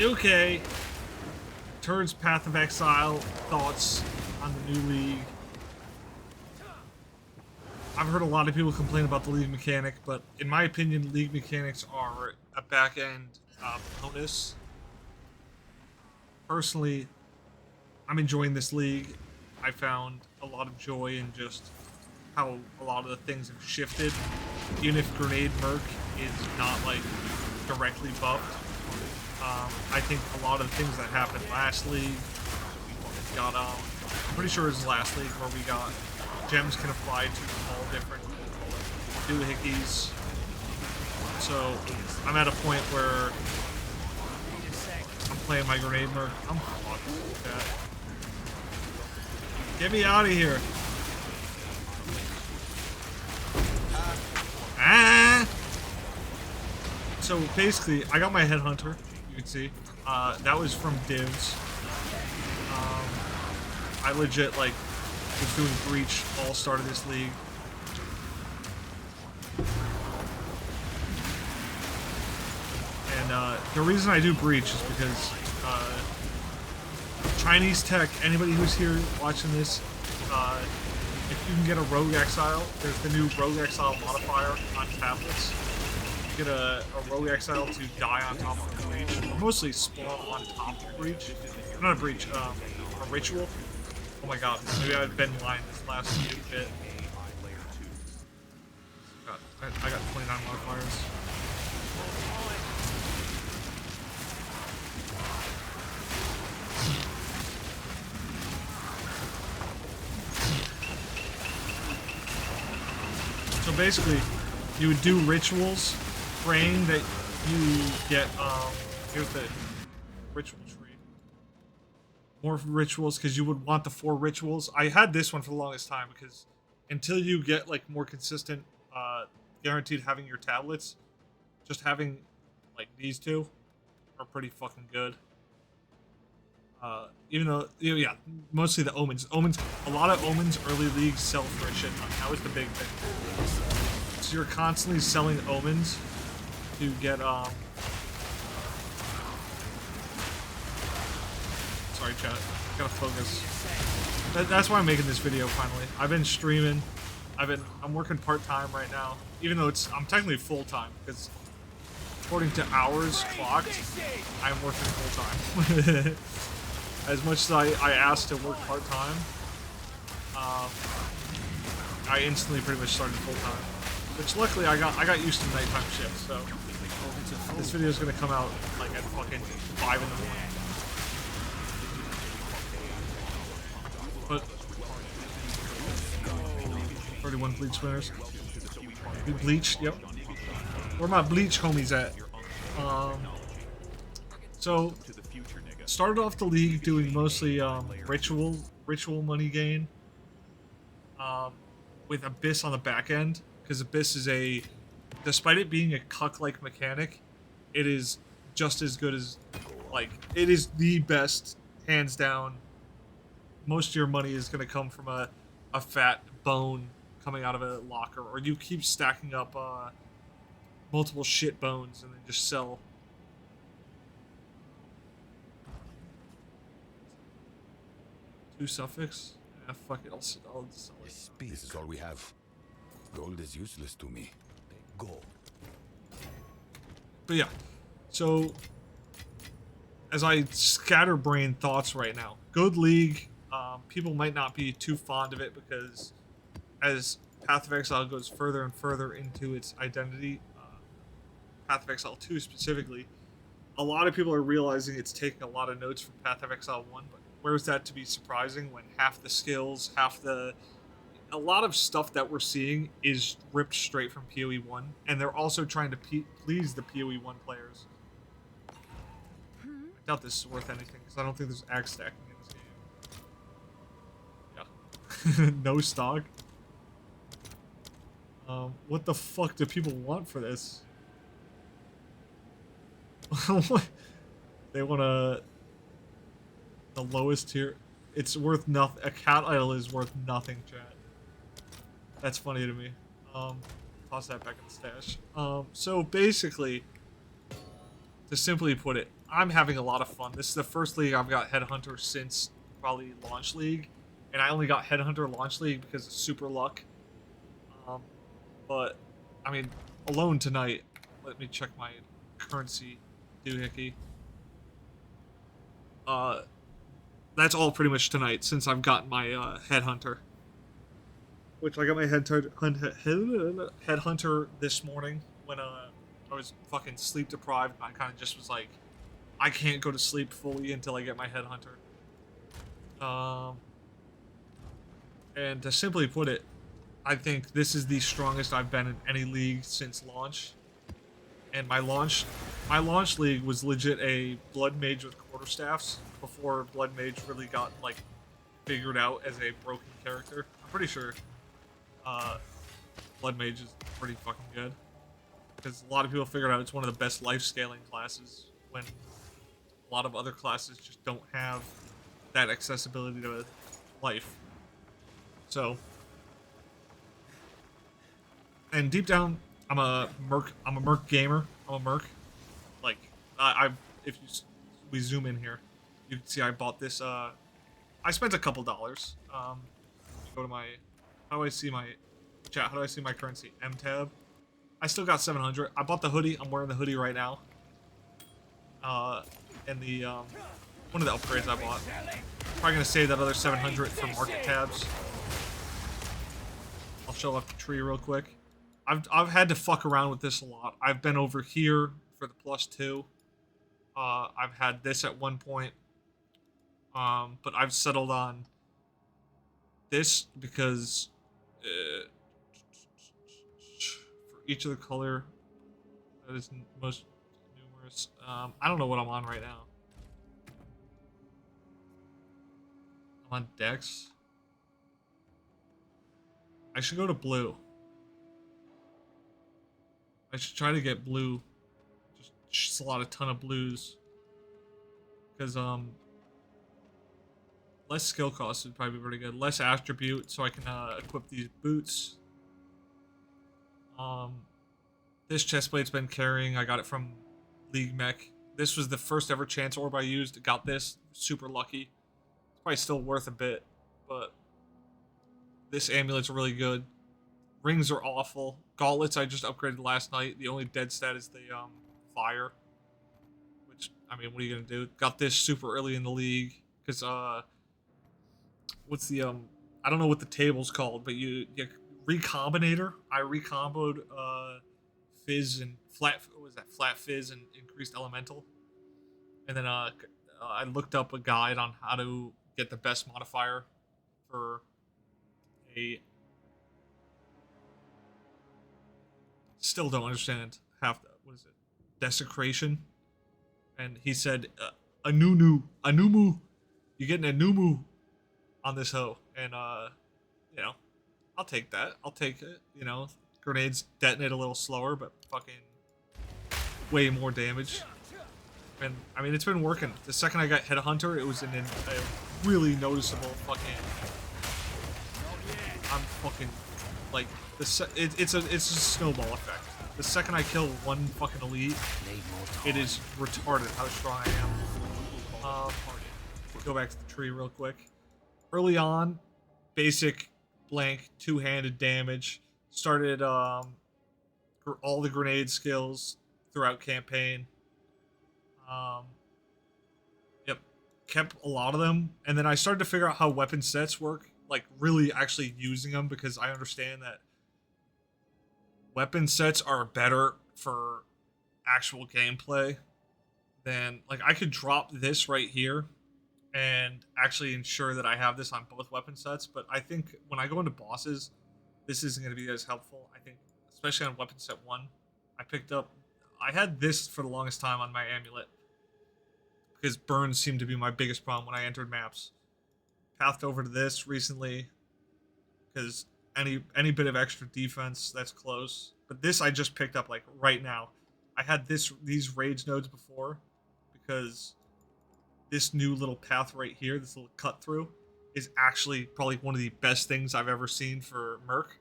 Okay. Turds Path of Exile, thoughts on the new league. I've heard a lot of people complain about the league mechanic, but in my opinion, league mechanics are a back-end bonus. Personally, I'm enjoying this league. I found a lot of joy in just how a lot of the things have shifted. Even if Grenade Merc is not like directly buffed, I think a lot of the things that happened last league got I'm pretty sure it was last league where we got gems can apply to all different doohickeys. So I'm at a point where I'm playing my Grenade Merc. I'm fucking with that. Get me out of here. Ah! So basically, I got my Headhunter, you can see. That was from Divs. I legit, like, was doing Breach all start of this league. And the reason I do Breach is because Chinese tech, anybody who's here watching this, if you can get a Rogue Exile, there's the new Rogue Exile modifier on tablets. You get a Rogue Exile to die on top of a Breach, or mostly spawn on top of a Breach. Not a Breach, a Ritual. Oh my god, maybe I've been lying this last bit. I got 29 modifiers. So basically, you would do rituals, praying that you get, here's the ritual tree. More rituals, because you would want the 4 rituals. I had this one for the longest time, because until you get, like, more consistent, guaranteed having your tablets, just having, like, these two are pretty fucking good. Even though, yeah, mostly the omens. A lot of omens early leagues sell for a shit ton. That was the big thing. So you're constantly selling omens to get, sorry, chat. Gotta focus. That's why I'm making this video finally. I've been streaming. I'm working part-time right now. Even though I'm technically full-time, because according to hours clocked, I'm working full-time. As much as I asked to work part-time, I instantly pretty much started full-time. Which luckily I got used to the nighttime shift, so this video is gonna come out like at fucking 5 in the morning. But 31 bleach winners. We bleached, yep. Where my bleach homies at? So started off the league doing mostly ritual money gain. With Abyss on the back end, because Abyss is despite it being a cuck-like mechanic, it is just as good as, like, it is the best, hands down. Most of your money is going to come from a fat bone coming out of a locker, or you keep stacking up multiple shit bones and then just sell. Two suffix? Yeah, fuck it, I'll sell it. This is all we have. Gold is useless to me. Gold. But yeah, so as I scatterbrain thoughts right now, good league. People might not be too fond of it because as Path of Exile goes further and further into its identity, Path of Exile 2 specifically, a lot of people are realizing it's taking a lot of notes from Path of Exile 1, but where's that to be surprising when half the skills, a lot of stuff that we're seeing is ripped straight from POE1, and they're also trying to please the POE1 players. I doubt this is worth anything, because I don't think there's ag stacking in this game. Yeah. No stock. What the fuck do people want for this? They want the lowest tier. It's worth nothing. A cat idol is worth nothing, chat. That's funny to me. Toss that back in the stash. So basically, to simply put it, I'm having a lot of fun. This is the first league I've got Headhunter since probably Launch League, and I only got Headhunter Launch League because of super luck. Um, but I mean, alone tonight. Let me check my currency doohickey. That's all pretty much tonight since I've gotten my Headhunter. Which I got my Headhunter this morning when I was fucking sleep deprived. I kind of just was like, I can't go to sleep fully until I get my Headhunter. And to simply put it, I think this is the strongest I've been in any league since launch. And my launch league was legit a blood mage with quarterstaffs before blood mage really got like figured out as a broken character. I'm pretty sure blood mage is pretty fucking good because a lot of people figured out it's one of the best life scaling classes when a lot of other classes just don't have that accessibility to life. So, and deep down, I'm a merc gamer. I'm a merc. Like, if we zoom in here, you can see I bought this. I spent a couple dollars. Go to my. How do I see my chat? How do I see my currency? M tab. I still got 700. I bought the hoodie. I'm wearing the hoodie right now. And the one of the upgrades I bought. Probably gonna save that other 700 for market tabs. I'll show off the tree real quick. I've had to fuck around with this a lot. I've been over here for the +2. I've had this at one point. But I've settled on this because for each of the color that is most numerous. I don't know what I'm on right now. I'm on Dex. I should go to blue. I should try to get blue. Just slot a ton of blues. Because, less skill cost would probably be pretty good. Less attribute, so I can, equip these boots. This chestplate's been carrying. I got it from League Mech. This was the first ever chance orb I used. Got this. Super lucky. It's probably still worth a bit, but this amulet's really good. Rings are awful. Gauntlets I just upgraded last night. The only dead stat is the fire. Which, I mean, what are you gonna do? Got this super early in the league. Because, what's the, I don't know what the table's called, but you Recombinator. I recomboed, Fizz and Flat, what was that? Flat Fizz and Increased Elemental. And then, I looked up a guide on how to get the best modifier for a... Still don't understand half the, what is it? Desecration. And he said, Anumu. You get an Anumu on this hoe. And, you know, I'll take that. I'll take it. You know, grenades detonate a little slower, but fucking way more damage. And, I mean, it's been working. The second I got Headhunter, it was a really noticeable fucking... I'm fucking, like... It's a snowball effect. The second I kill one fucking elite, it is retarded how strong I am. Go back to the tree real quick. Early on, basic blank two-handed damage. Started all the grenade skills throughout campaign. Yep, kept a lot of them, and then I started to figure out how weapon sets work. Like really actually using them because I understand that weapon sets are better for actual gameplay than, like, I could drop this right here and actually ensure that I have this on both weapon sets, but I think when I go into bosses, this isn't going to be as helpful. I think, especially on weapon set 1, I had this for the longest time on my amulet because burns seemed to be my biggest problem when I entered maps. Pathed over to this recently because any bit of extra defense that's close, but this I just picked up like right now. I had these rage nodes before because this new little path right here, this little cut through, is actually probably one of the best things I've ever seen for Merc.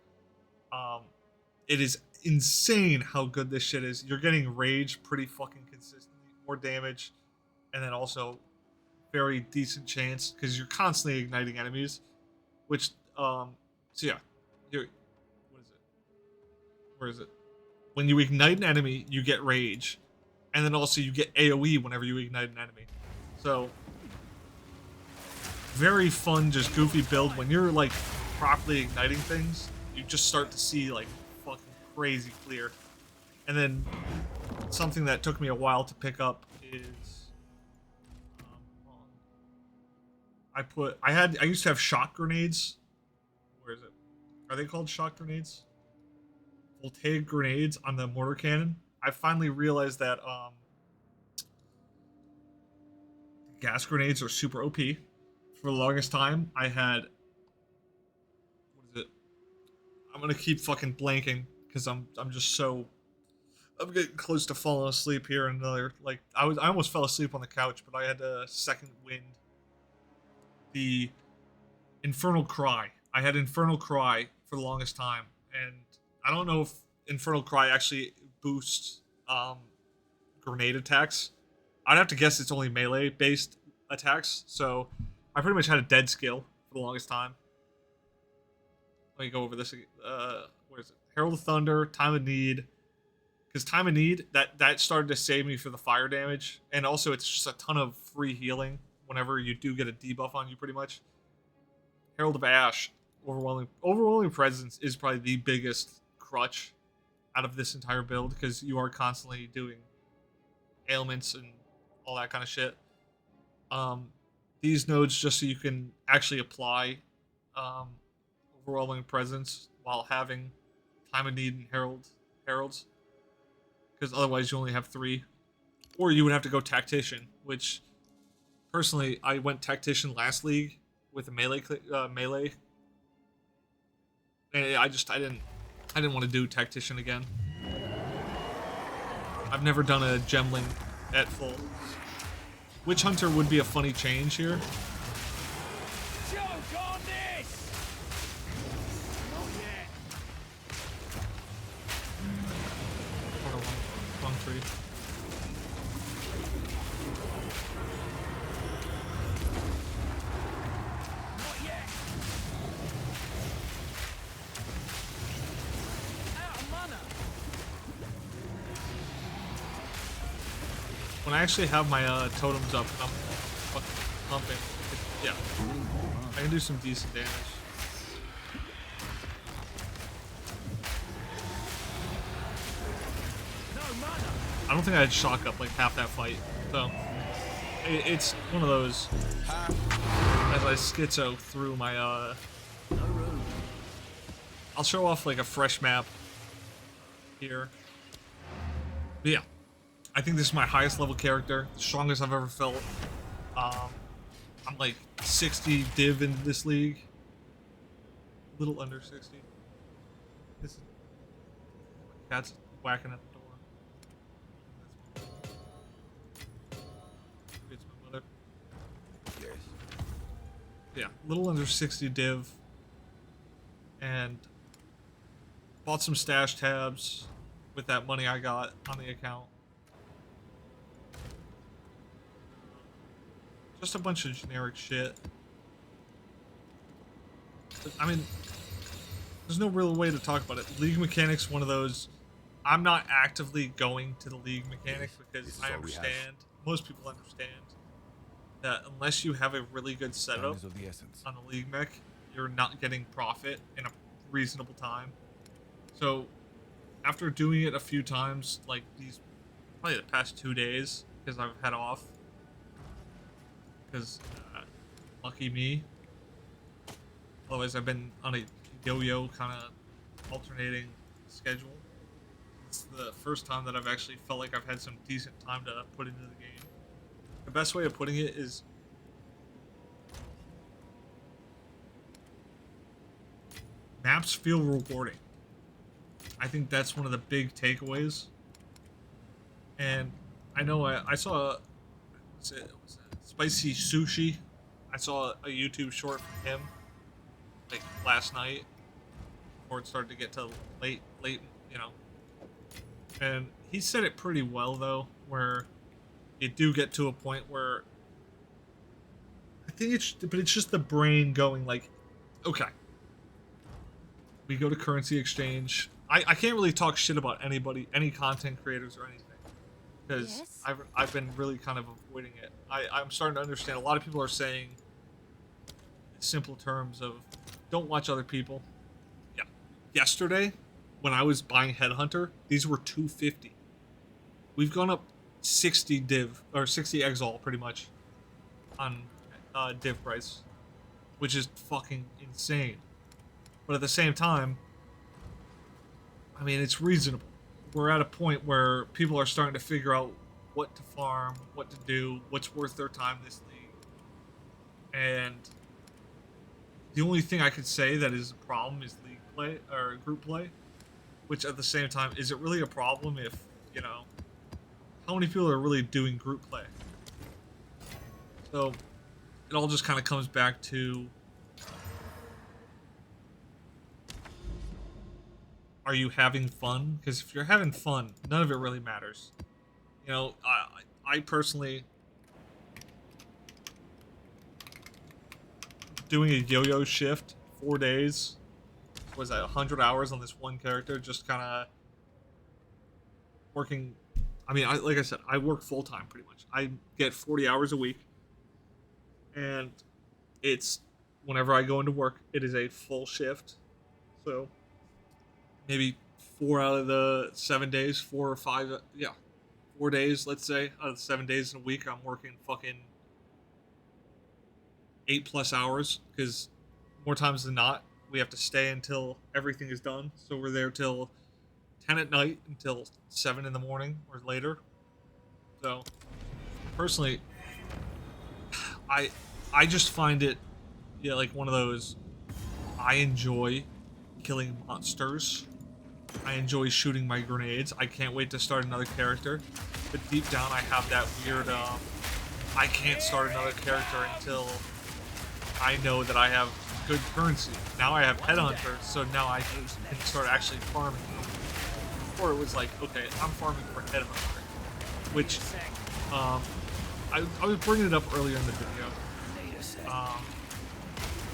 It is insane how good this shit is. You're getting rage pretty fucking consistently more damage, and then also very decent chance because you're constantly igniting enemies. Which so yeah, here, what is it? Where is it? When you ignite an enemy, you get rage, and then also you get AOE whenever you ignite an enemy. So very fun, just goofy build. When you're like properly igniting things, you just start to see like fucking crazy clear. And then something that took me a while to pick up is I used to have shock grenades. Where is it? Are they called shock grenades? Voltaic grenades on the mortar cannon. I finally realized that gas grenades are super OP. For the longest time, I had, what is it? I'm gonna keep fucking blanking because I'm just so, I'm getting close to falling asleep here. And another, like, I almost fell asleep on the couch, but I had a second wind. The Infernal Cry. I had Infernal Cry for the longest time, and I don't know if Infernal Cry actually boosts grenade attacks. I'd have to guess it's only melee based attacks, so I pretty much had a dead skill for the longest time. Let me go over this. What is it? Herald of Thunder, Time of Need. Because Time of Need, that started to save me for the fire damage, and also it's just a ton of free healing whenever you do get a debuff on you, pretty much. Herald of Ash, overwhelming presence is probably the biggest crutch out of this entire build because you are constantly doing ailments and all that kind of shit. These nodes just so you can actually apply overwhelming presence while having Time of Need and heralds, because otherwise you only have 3, or you would have to go Tactician, which personally I went Tactician last league with a melee, and I didn't want to do Tactician again. I've never done a Gemling at full. Witch Hunter would be a funny change here. Joke on this! Not yet. Hold on, wrong tree. Not yet. Out of mana. When I actually have my totems up and I'm fucking pumping, yeah, I can do some decent damage. No mana. I don't think I had shock up like half that fight, so it's one of those. As I schizo through my No room. I'll show off like a fresh map here. But yeah, I think this is my highest level character, the strongest I've ever felt. I'm like 60 div in this league, a little under 60. This is, cat's whacking at the door. It's my mother. Yes. Yeah, a little under 60 div, and bought some stash tabs with that money I got on the account. Just a bunch of generic shit. I mean, there's no real way to talk about it. League mechanics, one of those. I'm not actively going to the league mechanics because This is I all we have. understand, most people understand, that unless you have a really good Time setup is of the essence. on the league mech, you're not getting profit in a reasonable time. So, after doing it a few times, like these, probably the past 2 days, because I've had off, because lucky me. Otherwise, I've been on a yo-yo kind of alternating schedule. It's the first time that I've actually felt like I've had some decent time to put into the game. The best way of putting it is maps feel rewarding. I think that's one of the big takeaways. And I know I saw what's it, Spicy Sushi. I saw a YouTube short from him like last night before it started to get to late, you know. And he said it pretty well though, where you do get to a point where I think it's just the brain going like, okay, we go to currency exchange. I can't really talk shit about anybody, any content creators or anything, because Yes? I've been really kind of avoiding it. I'm starting to understand. A lot of people are saying simple terms of don't watch other people. Yeah. Yesterday, when I was buying Headhunter, these were 250. We've gone up 60 div or 60 exalt pretty much on div price, which is fucking insane. But at the same time, I mean, it's reasonable. We're at a point where people are starting to figure out what to farm, what to do, what's worth their time this league. And the only thing I could say that is a problem is league play or group play, which at the same time, is it really a problem if, you know, how many people are really doing group play? So it all just kind of comes back to, are you having fun? Because if you're having fun, none of it really matters. You know, I personally, doing a yo-yo shift, 4 days, was that 100 hours on this one character, just kind of working. I mean, like I said, I work full-time pretty much. I get 40 hours a week, and it's, whenever I go into work, it is a full shift. So maybe 4 out of the 7 days, 4 or 5, yeah, 4 days, let's say, out of the 7 days in a week, I'm working fucking 8+ hours, because more times than not, we have to stay until everything is done. So we're there till 10 at night until 7 in the morning or later. So personally, I just find it, yeah, like one of those, I enjoy killing monsters. I enjoy shooting my grenades. I can't wait to start another character. But deep down, I have that weird, I can't start another character until I know that I have good currency. Now I have Headhunter, so now I can start actually farming. Before it was like, okay, I'm farming for Headhunter, which, I was bringing it up earlier in the video.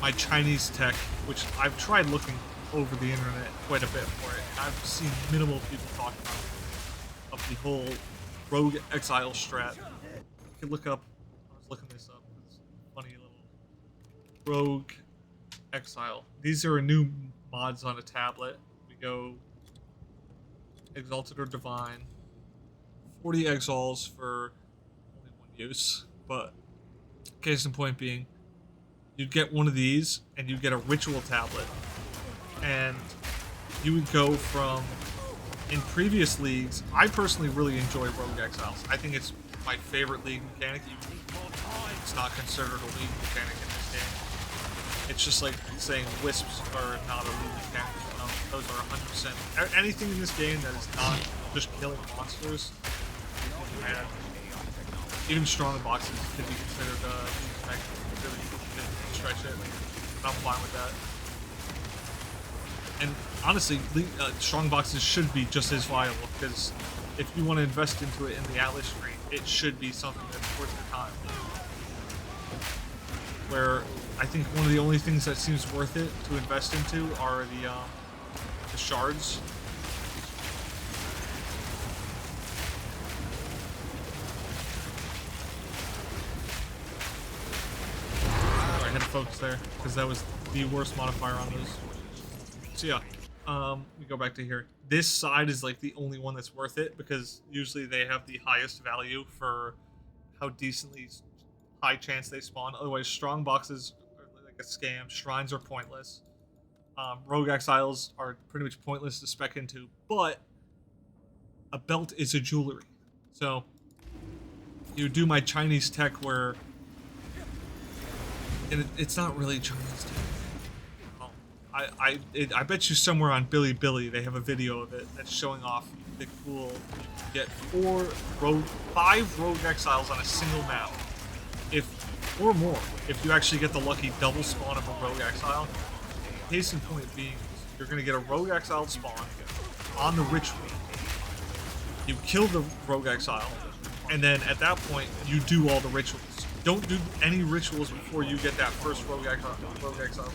My Chinese tech, which I've tried looking over the internet quite a bit for it. I've seen minimal people talk about it, of the whole rogue exile strat. You can look up, I was looking this up, it's a funny little rogue exile. These are new mods on a tablet. We go exalted or divine, 40 exiles for only one use, but case in point being, you get one of these and you get a ritual tablet, and you would go from, in previous leagues, I personally really enjoy Rogue Exiles. I think it's my favorite league mechanic, even if it's not considered a league mechanic in this game. It's just like saying Wisps are not a league mechanic. No, those are 100%. Anything in this game that is not just killing monsters, and even stronger boxes could be considered a league mechanic. Really, you can stretch it. I'm fine with that. And honestly, strong boxes should be just as viable, because if you want to invest into it in the Atlas screen, it should be something that's worth your time. Where I think one of the only things that seems worth it to invest into are the shards. I had to focus there because that was the worst modifier on those. So yeah, we go back to here. This side is like the only one that's worth it, because usually they have the highest value for how decently high chance they spawn. Otherwise, strong boxes are like a scam. Shrines are pointless. Rogue Exiles are pretty much pointless to spec into, but a belt is a jewelry. So you do my Chinese tech where, and it's not really Chinese tech. I bet you somewhere on Bilibili they have a video of it that's showing off the cool. You get 5 Rogue Exiles on a single map, or more, if you actually get the lucky double spawn of a Rogue Exile. Case in point being, you're gonna get a Rogue Exile spawn on the ritual. You kill the Rogue Exile, And then at that point, you do all the rituals. Don't do any rituals before you get that first rogue exile.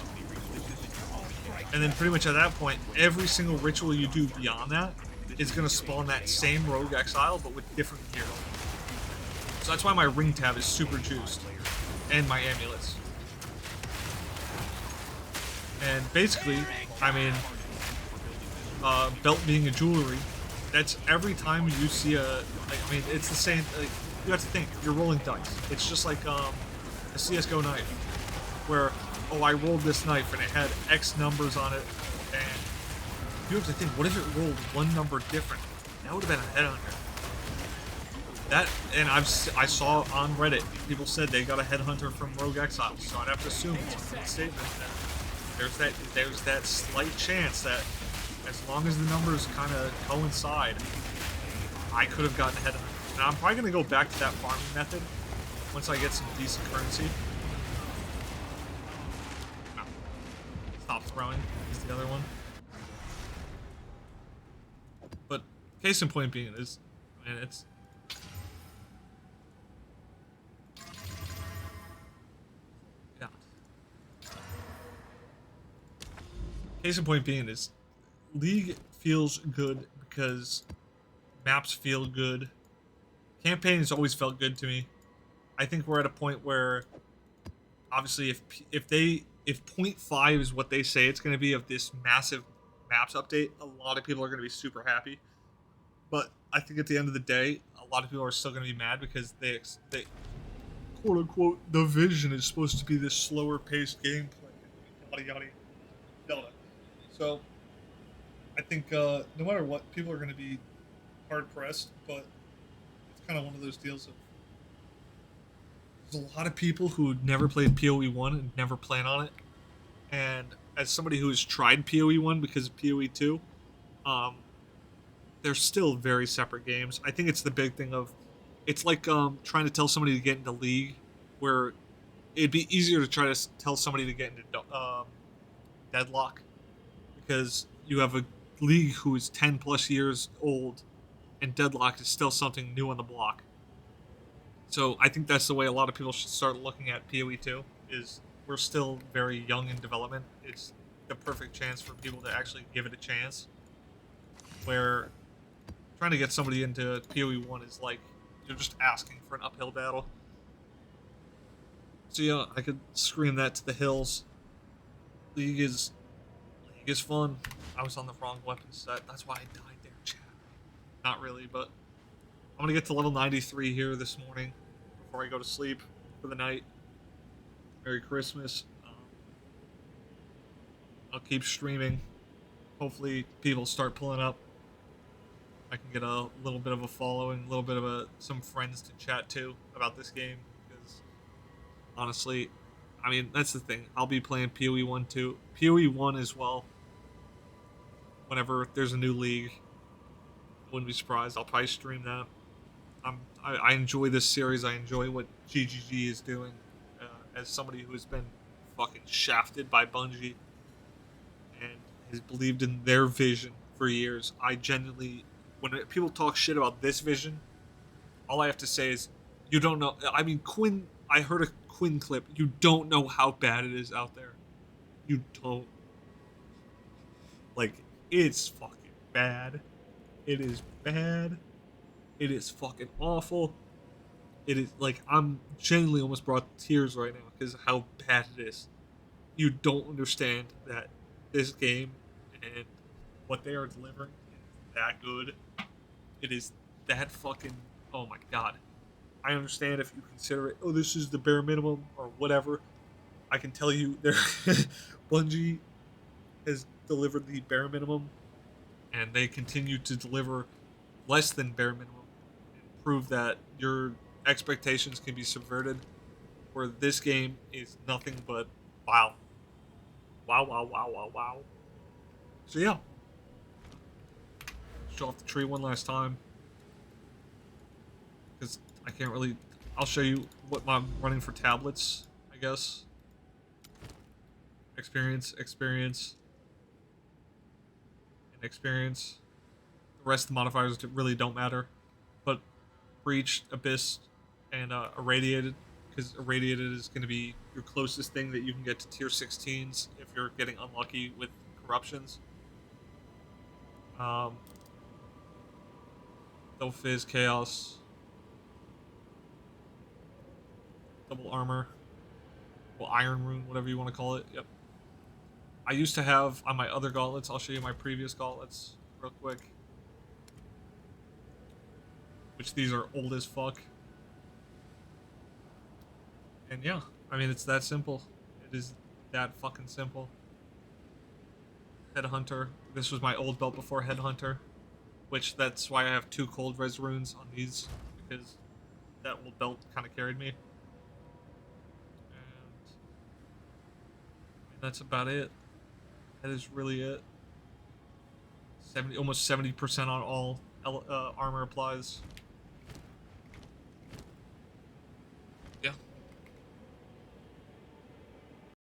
And then pretty much at that point, every single ritual you do beyond that is going to spawn that same rogue exile, but with different gear. So that's why my ring tab is super juiced. And my amulets. And basically, I mean, belt being a jewelry, that's every time you see I mean, it's the same, you have to think, you're rolling dice. It's just like a CSGO knife, where, oh, I rolled this knife and it had X numbers on it, and you have to think, what if it rolled one number different? That would have been a headhunter. That, and I saw on Reddit, people said they got a headhunter from Rogue Exiles, so I'd have to assume it's a true statement that there's that slight chance that as long as the numbers kind of coincide, I could have gotten a headhunter. Now I'm probably gonna go back to that farming method once I get some decent currency. No. Stop throwing is the other one. But case in point being is, man, it's. Yeah. Case in point being is, League feels good because maps feel good. Campaign has always felt good to me. I think we're at a point where, obviously, if 0.5 is what they say it's going to be of this massive maps update, a lot of people are going to be super happy. But I think at the end of the day, a lot of people are still going to be mad because they quote unquote, the vision is supposed to be this slower paced gameplay. Yada yada yada. So I think no matter what, people are going to be hard pressed, but it's kind of one of those deals of there's a lot of people who never played POE1 and never plan on it. And as somebody who has tried POE1 because of POE2, they're still very separate games. I think it's the big thing of, it's like trying to tell somebody to get into League, where it'd be easier to try to tell somebody to get into Deadlock, because you have a League who is 10 plus years old, and Deadlock is still something new on the block. So I think that's the way a lot of people should start looking at POE2, is we're still very young in development. It's the perfect chance for people to actually give it a chance, where trying to get somebody into POE1 is like you're just asking for an uphill battle. So yeah, I could scream that to the hills. League is fun. I was on the wrong weapon set. That's why I died there, chat. Not really, but I'm gonna get to level 93 here this morning before I go to sleep for the night. Merry Christmas. I'll keep streaming. Hopefully people start pulling up. I can get a little bit of a following, a little bit of some friends to chat to about this game, because honestly, I mean, that's the thing. I'll be playing POE1 too. POE1 as well. Whenever there's a new league, I wouldn't be surprised. I'll probably stream that. I enjoy this series. I enjoy what GGG is doing. As somebody who has been fucking shafted by Bungie and has believed in their vision for years, I genuinely, when people talk shit about this vision, all I have to say is, you don't know. I mean, Quinn, I heard a Quinn clip. You don't know how bad it is out there. You don't. Like, it's fucking bad. It is bad. It is fucking awful. It is, like, I'm genuinely almost brought to tears right now because of how bad it is. You don't understand that this game and what they are delivering is that good. It is that fucking, oh my god. I understand if you consider it, oh, this is the bare minimum or whatever. I can tell you, Bungie has delivered the bare minimum, and they continue to deliver less than bare minimum and prove that your expectations can be subverted, where this game is nothing but wow. Wow, wow, wow, wow, wow. So yeah. Show off the tree one last time, because I can't really, I'll show you what I'm running for tablets, I guess. Experience, and experience. The rest of the modifiers really don't matter. But Breached, Abyss, and Irradiated, because Irradiated is going to be your closest thing that you can get to tier 16s if you're getting unlucky with corruptions. Double Fizz, Chaos, Double Armor, well, Iron Rune, whatever you want to call it. Yep. I used to have on my other gauntlets, I'll show you my previous gauntlets real quick. Which these are old as fuck. And yeah, I mean, it's that simple. It is that fucking simple. Headhunter. This was my old belt before Headhunter. Which, that's why I have 2 cold res runes on these. Because that old belt kind of carried me. And that's about it. That is really it. Almost 70% on all armor applies.